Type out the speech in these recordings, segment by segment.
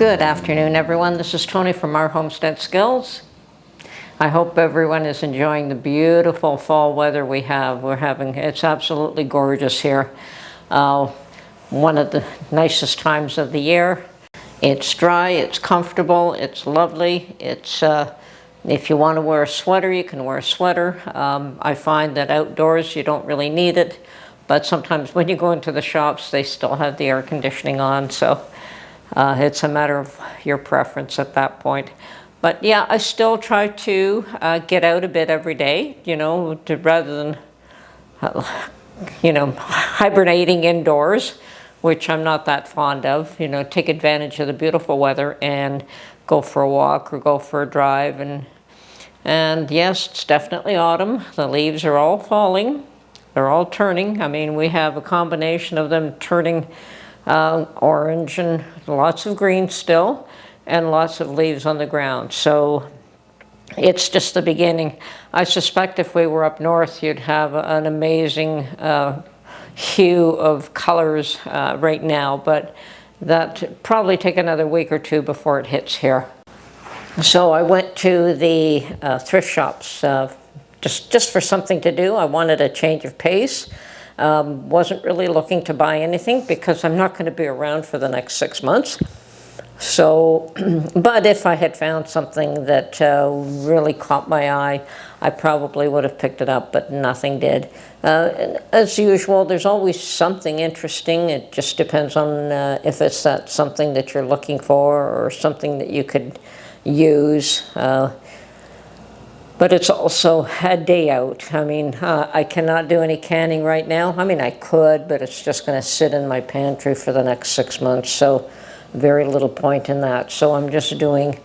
Good afternoon, everyone. This is Tony from our Homestead Skills. I hope everyone is enjoying the beautiful fall weather we have. It's absolutely gorgeous here. One of the nicest times of the year. It's dry, it's comfortable, it's lovely. If you want to wear a sweater, you can wear a sweater. I find that outdoors you don't really need it, but sometimes when you go into the shops, they still have the air conditioning on, so it's a matter of your preference at that point. But yeah, I still try to get out a bit every day, rather than, hibernating indoors, which I'm not that fond of. Take advantage of the beautiful weather and go for a walk or go for a drive. And yes, it's definitely autumn. The leaves are all falling. They're all turning. I mean, we have a combination of them turning orange and lots of green still, and lots of leaves on the ground. So it's just the beginning. I suspect if we were up north, you'd have an amazing hue of colors right now, but that probably take another week or two before it hits here. So I went to the thrift shops just for something to do. I wanted a change of pace. Wasn't really looking to buy anything because I'm not going to be around for the next 6 months. So, but if I had found something that really caught my eye, I probably would have picked it up, but nothing did. As usual, there's always something interesting. It just depends on if it's something that you're looking for or something that you could use. But it's also a day out. I mean, I cannot do any canning right now. I mean, I could, but it's just going to sit in my pantry for the next 6 months, so very little point in that. So I'm just doing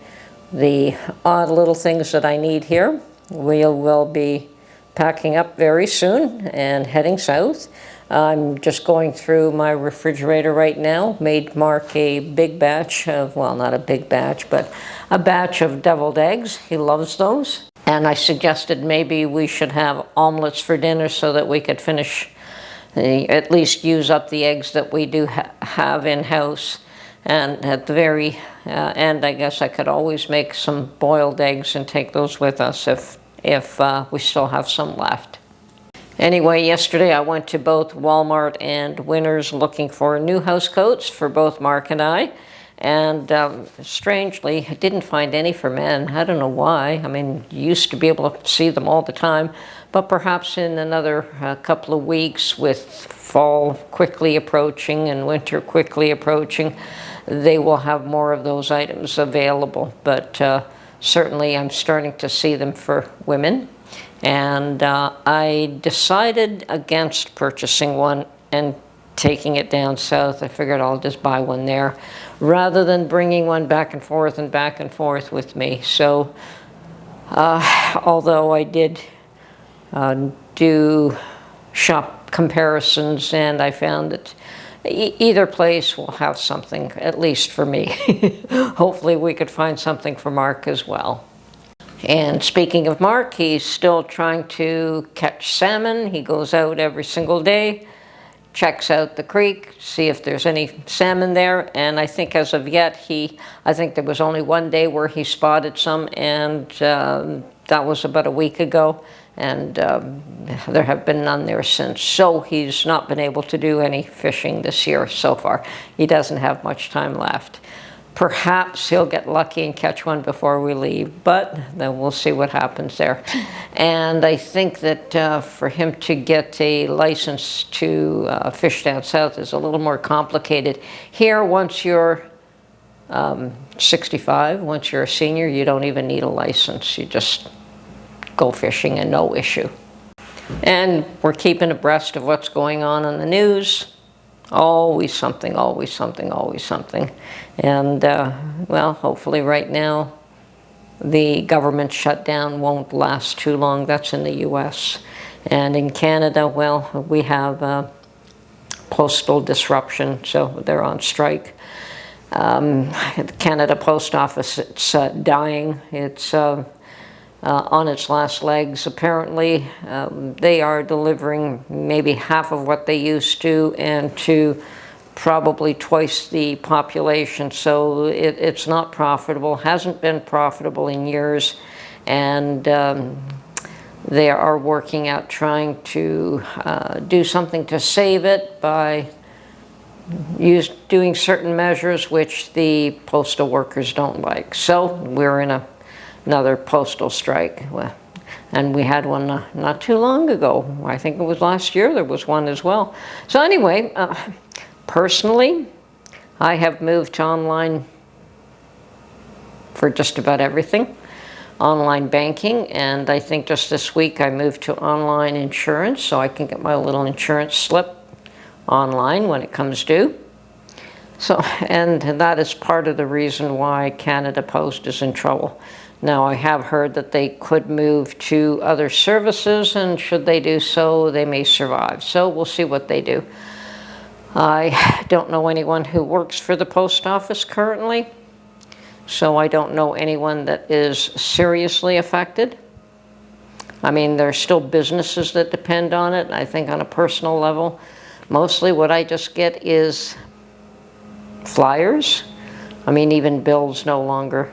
the odd little things that I need here. We will be packing up very soon and heading south. I'm just going through my refrigerator right now. Made Mark a big batch of, well, not a big batch, but a batch of deviled eggs. He loves those. And I suggested maybe we should have omelets for dinner so that we could finish, at least use up the eggs that we do have in-house. And at the very end, I guess I could always make some boiled eggs and take those with us if we still have some left. Anyway, yesterday I went to both Walmart and Winners looking for new house coats for both Mark and I. And strangely, I didn't find any for men. I don't know why. I mean, you used to be able to see them all the time, but perhaps in another couple of weeks, with fall quickly approaching and winter quickly approaching, they will have more of those items available. But certainly I'm starting to see them for women. And I decided against purchasing one and taking it down south. I figured I'll just buy one there rather than bringing one back and forth with me. So although I did do shop comparisons, and I found that either place will have something, at least for me. Hopefully we could find something for Mark as well. And speaking of Mark, he's still trying to catch salmon. He goes out every single day, checks out the creek, see if there's any salmon there, and I think as of yet, I think there was only one day where he spotted some, and that was about a week ago, and there have been none there since. So he's not been able to do any fishing this year so far. He doesn't have much time left. Perhaps he'll get lucky and catch one before we leave, but then we'll see what happens there. And I think that for him to get a license to fish down south is a little more complicated. Here, once you're 65, once you're a senior, you don't even need a license. You just go fishing and no issue. And we're keeping abreast of what's going on in the news. Always something, always something, always something. And, well, hopefully right now the government shutdown won't last too long. That's in the U.S. And in Canada, well, we have postal disruption, so they're on strike. The Canada Post Office, it's dying. It's on its last legs. Apparently, they are delivering maybe half of what they used to, and to probably twice the population, so it's not profitable, hasn't been profitable in years, and they are working out trying to do something to save it by doing certain measures which the postal workers don't like. So we're in another postal strike. And we had one not too long ago. I think it was last year there was one as well. So anyway, personally, I have moved to online for just about everything. Online banking, and I think just this week I moved to online insurance so I can get my little insurance slip online when it comes due. So, and that is part of the reason why Canada Post is in trouble. Now, I have heard that they could move to other services, and should they do so, they may survive. So we'll see what they do. I don't know anyone who works for the post office currently, so I don't know anyone that is seriously affected. I mean, there are still businesses that depend on it. I think on a personal level, mostly what I just get is flyers. I mean, even bills no longer,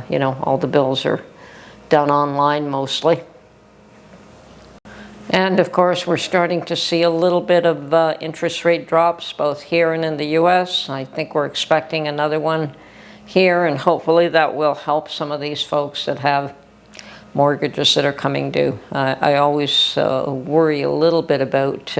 you know, all the bills are done online mostly. And of course, we're starting to see a little bit of interest rate drops both here and in the US. I think we're expecting another one here, and hopefully that will help some of these folks that have mortgages that are coming due. I always worry a little bit about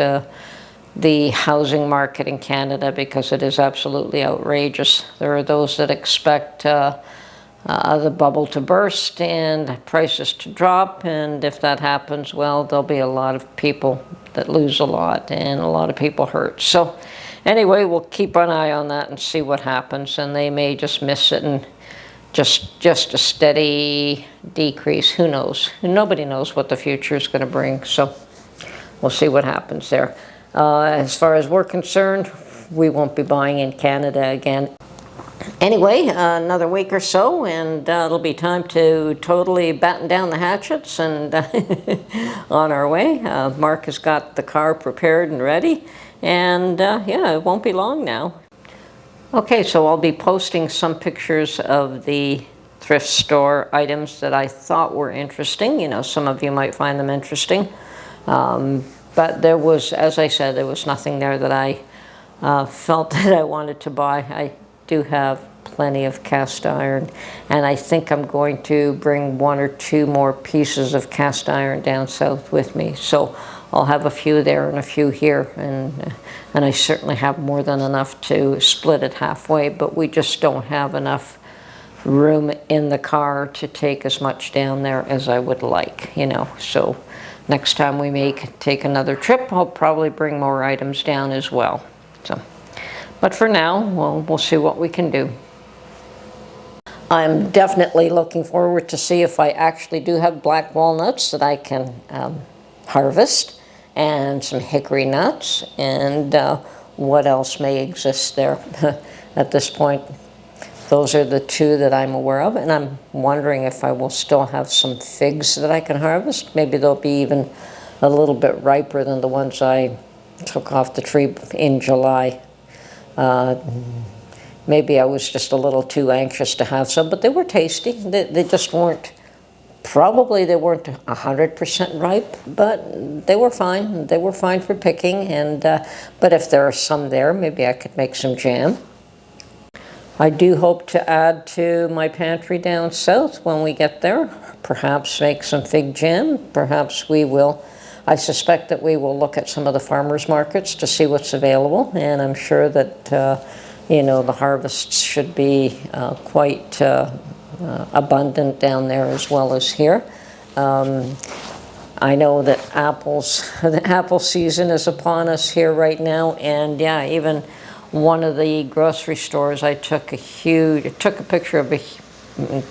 the housing market in Canada because it is absolutely outrageous. There are those that expect the bubble to burst and prices to drop, and if that happens, well, there'll be a lot of people that lose a lot and a lot of people hurt. So anyway, we'll keep an eye on that and see what happens, and they may just miss it and just a steady decrease. Who knows? Nobody knows what the future is going to bring, so we'll see what happens there. As far as we're concerned, we won't be buying in Canada again. Anyway, another week or so, and it'll be time to totally batten down the hatchets and on our way. Mark has got the car prepared and ready, and yeah, it won't be long now. Okay, so I'll be posting some pictures of the thrift store items that I thought were interesting. You know, some of you might find them interesting. But there was, as I said, there was nothing there that I felt that I wanted to buy. I do have plenty of cast iron, and I think I'm going to bring 1 or 2 more pieces of cast iron down south with me. So I'll have a few there and a few here, and I certainly have more than enough to split it halfway, but we just don't have enough room in the car to take as much down there as I would like, you know. So next time we may take another trip, I'll probably bring more items down as well. So, but for now, we'll see what we can do. I'm definitely looking forward to see if I actually do have black walnuts that I can harvest, and some hickory nuts, and what else may exist there. At this point, those are the 2 that I'm aware of, and I'm wondering if I will still have some figs that I can harvest. Maybe they'll be even a little bit riper than the ones I took off the tree in July. Maybe I was just a little too anxious to have some, but they were tasty. They just weren't, probably they weren't 100% ripe, but they were fine. They were fine for picking, and but if there are some there, maybe I could make some jam. I do hope to add to my pantry down south when we get there. Perhaps make some fig jam. Perhaps we will. I suspect that we will look at some of the farmers markets to see what's available, and I'm sure that you know, the harvests should be quite abundant down there as well as here. I know that the apple season is upon us here right now, and yeah, even one of the grocery stores, I took a picture of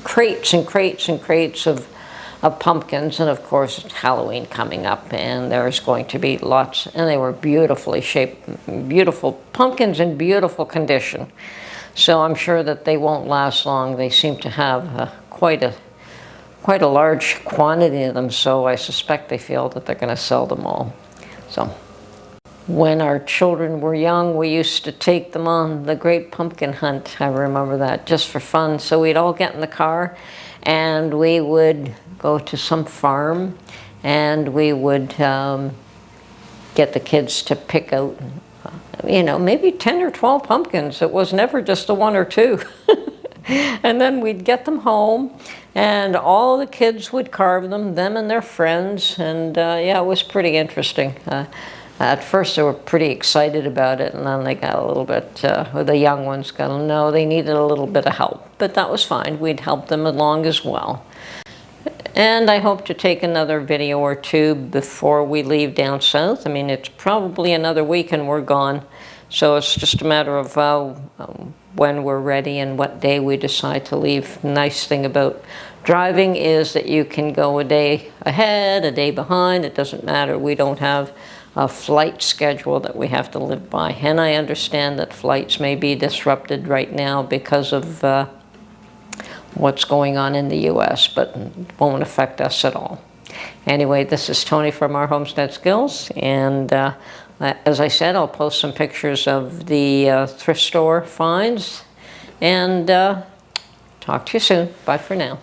crates and crates and crates of pumpkins, and of course it's Halloween coming up, and there's going to be lots, and they were beautifully shaped, beautiful pumpkins in beautiful condition. So I'm sure that they won't last long. They seem to have quite a large quantity of them, so I suspect they feel that they're going to sell them all. So When our children were young, we used to take them on the great pumpkin hunt. I remember that, just for fun. So we'd all get in the car and we would go to some farm and we would get the kids to pick out, you know, maybe 10 or 12 pumpkins. It was never just the one or two. And then we'd get them home and all the kids would carve them and their friends. And yeah, it was pretty interesting. At first they were pretty excited about it, and then they got a little bit, the young ones got, no, they needed a little bit of help. But that was fine. We'd help them along as well. And I hope to take another video or two before we leave down south. I mean, it's probably another week and we're gone. So it's just a matter of when we're ready and what day we decide to leave. Nice thing about driving is that you can go a day ahead, a day behind. It doesn't matter. We don't have a flight schedule that we have to live by. And I understand that flights may be disrupted right now because of what's going on in the US, but it won't affect us at all. Anyway, this is Tony from Our Homestead Skills, and as I said, I'll post some pictures of the thrift store finds, and talk to you soon. Bye for now.